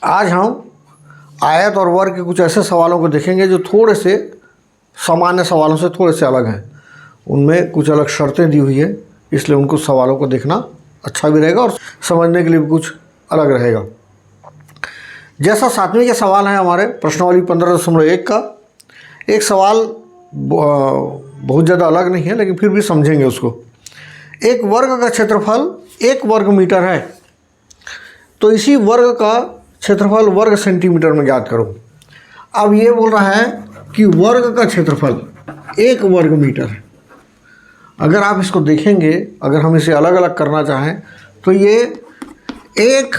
आज हम आयत और वर्ग के कुछ ऐसे सवालों को देखेंगे जो थोड़े से सामान्य सवालों से थोड़े से अलग हैं। उनमें कुछ अलग शर्तें दी हुई है, इसलिए उनको सवालों को देखना अच्छा भी रहेगा और समझने के लिए भी कुछ अलग रहेगा। जैसा 7वीं के सवाल है हमारे प्रश्नावली 15.1 का, एक सवाल बहुत ज़्यादा अलग नहीं है लेकिन फिर भी समझेंगे उसको। एक वर्ग का क्षेत्रफल 1 वर्ग मीटर है, तो इसी वर्ग का क्षेत्रफल वर्ग सेंटीमीटर में ज्ञात करो। अब ये बोल रहा है कि वर्ग का क्षेत्रफल 1 वर्ग मीटर है। अगर आप इसको देखेंगे, अगर हम इसे अलग अलग करना चाहें तो ये 1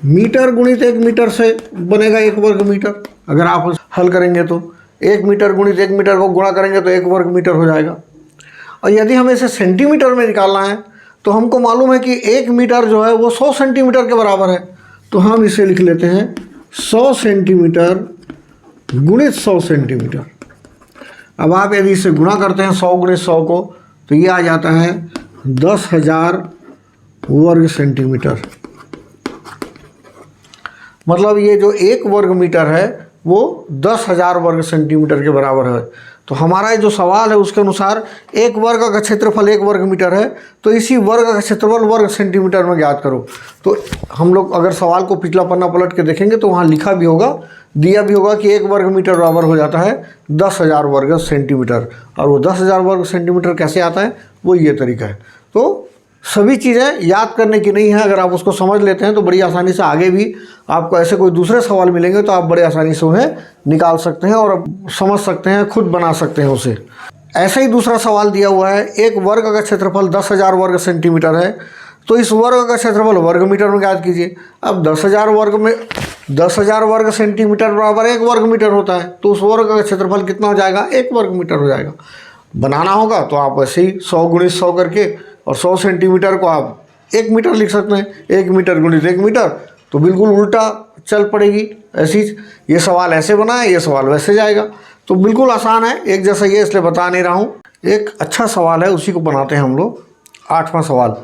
मीटर गुणित 1 मीटर से बनेगा 1 वर्ग मीटर। अगर आप हल करेंगे तो 1 मीटर गुणित 1 मीटर को गुणा करेंगे तो 1 वर्ग मीटर हो जाएगा। और यदि हमें इसे सेंटीमीटर में निकालना है तो हमको मालूम है कि 1 मीटर जो है वो 100 सेंटीमीटर के बराबर है, तो हम इसे लिख लेते हैं 100 सेंटीमीटर गुणित 100 सेंटीमीटर। अब आप यदि इसे गुणा करते हैं 100 गुणित 100 को, तो ये आ जाता है 10,000 वर्ग सेंटीमीटर। मतलब ये जो 1 वर्ग मीटर है वो 10,000 वर्ग सेंटीमीटर के बराबर है। तो हमारा जो सवाल है उसके अनुसार 1 वर्ग का क्षेत्रफल 1 वर्ग मीटर है, तो इसी वर्ग का क्षेत्रफल वर्ग सेंटीमीटर में ज्ञात करो। तो हम लोग अगर सवाल को पिछला पन्ना पलट के देखेंगे तो वहाँ लिखा भी होगा, दिया भी होगा कि 1 वर्ग मीटर बराबर हो जाता है 10,000 वर्ग सेंटीमीटर। और वो 10,000 वर्ग सेंटीमीटर कैसे आता है, वो ये तरीका है। तो सभी चीज़ें याद करने की नहीं है, अगर आप उसको समझ लेते हैं तो बड़ी आसानी से आगे भी आपको ऐसे कोई दूसरे सवाल मिलेंगे तो आप बड़े आसानी से उन्हें निकाल सकते हैं और समझ सकते हैं, खुद बना सकते हैं उसे। ऐसा ही दूसरा सवाल दिया हुआ है, एक वर्ग का क्षेत्रफल 10,000 वर्ग सेंटीमीटर है, तो इस वर्ग का क्षेत्रफल वर्ग मीटर में ज्ञात कीजिए। अब 10,000 वर्ग में 10,000 वर्ग सेंटीमीटर बराबर 1 वर्ग मीटर होता है, तो उस वर्ग का क्षेत्रफल कितना हो जाएगा, 1 वर्ग मीटर हो जाएगा। बनाना होगा तो आप ऐसे ही 100 गुणित 100 करके और 100 सेंटीमीटर को आप 1 मीटर लिख सकते हैं, 1 मीटर गुणित 1 मीटर, तो बिल्कुल उल्टा चल पड़ेगी। ऐसी ये सवाल ऐसे बना है, ये सवाल वैसे जाएगा, तो बिल्कुल आसान है, एक जैसा ये इसलिए बता नहीं रहा हूँ। एक अच्छा सवाल है, उसी को बनाते हैं हम लोग। 8वां सवाल,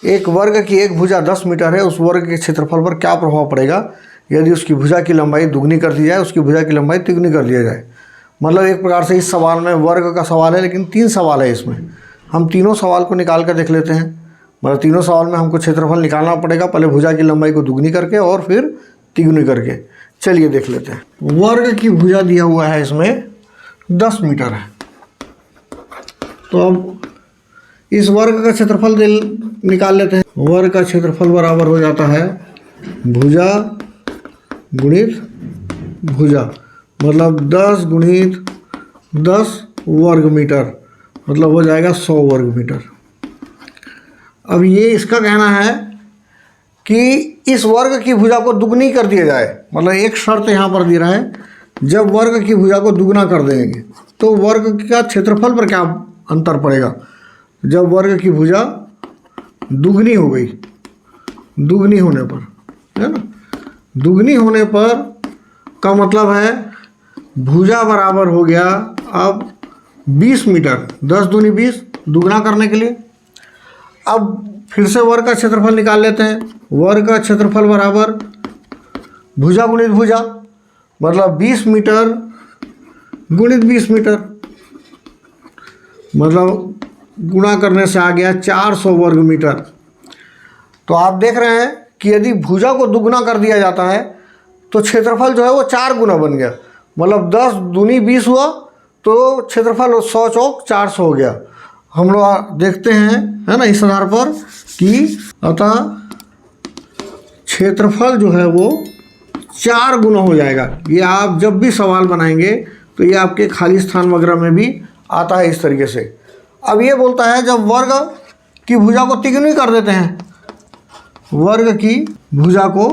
एक वर्ग की एक भुजा 10 मीटर है, उस वर्ग के क्षेत्रफल पर क्या प्रभाव पड़ेगा यदि उसकी भुजा की लंबाई दुगनी कर दी जाए, उसकी भुजा की लंबाई तिगुनी कर दिया जाए। मतलब एक प्रकार से इस सवाल में वर्ग का सवाल है, लेकिन 3 सवाल है इसमें। हम तीनों सवाल को निकाल कर देख लेते हैं। मतलब तीनों सवाल में हमको क्षेत्रफल निकालना पड़ेगा, पहले भुजा की लंबाई को दुगनी करके और फिर तिगुनी करके। चलिए देख लेते हैं। वर्ग की भुजा दिया हुआ है, इसमें 10 मीटर है, तो अब इस वर्ग का क्षेत्रफल निकाल लेते हैं। वर्ग का क्षेत्रफल बराबर हो जाता है भुजा गुणित भुजा, मतलब 10 गुणित 10 वर्ग मीटर, मतलब हो जाएगा 100 वर्ग मीटर। अब ये इसका कहना है कि इस वर्ग की भुजा को दुगनी कर दिया जाए। मतलब एक शर्त यहाँ पर दे रहा है, जब वर्ग की भुजा को दुगना कर देंगे तो वर्ग का क्षेत्रफल पर क्या अंतर पड़ेगा। जब वर्ग की भुजा दुगनी हो गई, दुगनी होने पर, है ना, दुगनी होने पर का मतलब है भुजा बराबर हो गया अब 20 मीटर, 10 दूनी 20, दुगना करने के लिए। अब फिर से वर्ग का क्षेत्रफल निकाल लेते हैं। वर्ग का क्षेत्रफल बराबर भुजा गुणित भुजा, मतलब 20 मीटर गुणित 20 मीटर, मतलब गुणा करने से आ गया 400 वर्ग मीटर। तो आप देख रहे हैं कि यदि भुजा को दुगना कर दिया जाता है तो क्षेत्रफल जो है वो 4 गुना बन गया। मतलब 10 दूनी 20 हुआ तो क्षेत्रफल 100 चौक 400 हो गया। हम लोग देखते हैं, है ना, इस आधार पर कि अतः क्षेत्रफल जो है वो 4 गुना हो जाएगा। ये आप जब भी सवाल बनाएंगे तो ये आपके खाली स्थान वगैरह में भी आता है इस तरीके से। अब ये बोलता है जब वर्ग की भुजा को तिगुनी कर देते हैं, वर्ग की भुजा को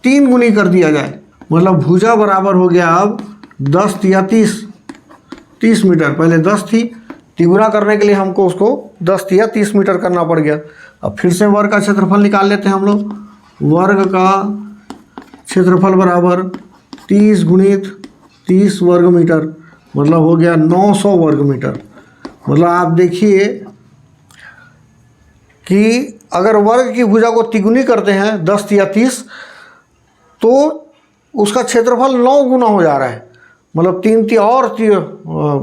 3 गुनी कर दिया जाए, मतलब भुजा बराबर हो गया अब 10 या 30 मीटर। पहले 10 थी, तिगुना करने के लिए हमको उसको 10 या 30 मीटर करना पड़ गया। अब फिर से वर्ग का क्षेत्रफल निकाल लेते हैं हम लोग। वर्ग का क्षेत्रफल बराबर 30 गुणित 30 वर्ग मीटर, मतलब हो गया 900 वर्ग मीटर। मतलब आप देखिए कि अगर वर्ग की भुजा को तिगुनी करते हैं 10 या 30, तो उसका क्षेत्रफल 9 गुना हो जा रहा है। मतलब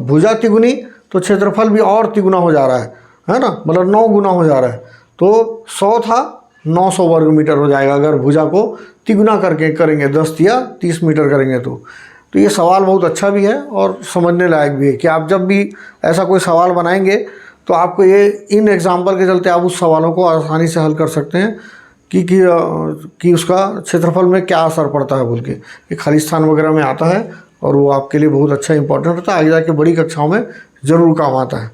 भुजा तिगुनी तो क्षेत्रफल भी और तिगुना हो जा रहा है ना, मतलब 9 गुना हो जा रहा है। तो 100 था 900 वर्ग मीटर हो जाएगा अगर भुजा को तिगुना करके करेंगे, 10 या 30 मीटर करेंगे तो ये सवाल बहुत अच्छा भी है और समझने लायक भी है कि आप जब भी ऐसा कोई सवाल बनाएंगे तो आपको ये इन एग्जाम्पल के चलते आप उस सवालों को आसानी से हल कर सकते हैं कि उसका क्षेत्रफल में क्या असर पड़ता है बोल के। ये खालिस्तान वगैरह में आता है और वो आपके लिए बहुत अच्छा इंपॉर्टेंट होता है, आगे जाके बड़ी कक्षाओं में ज़रूर काम आता है।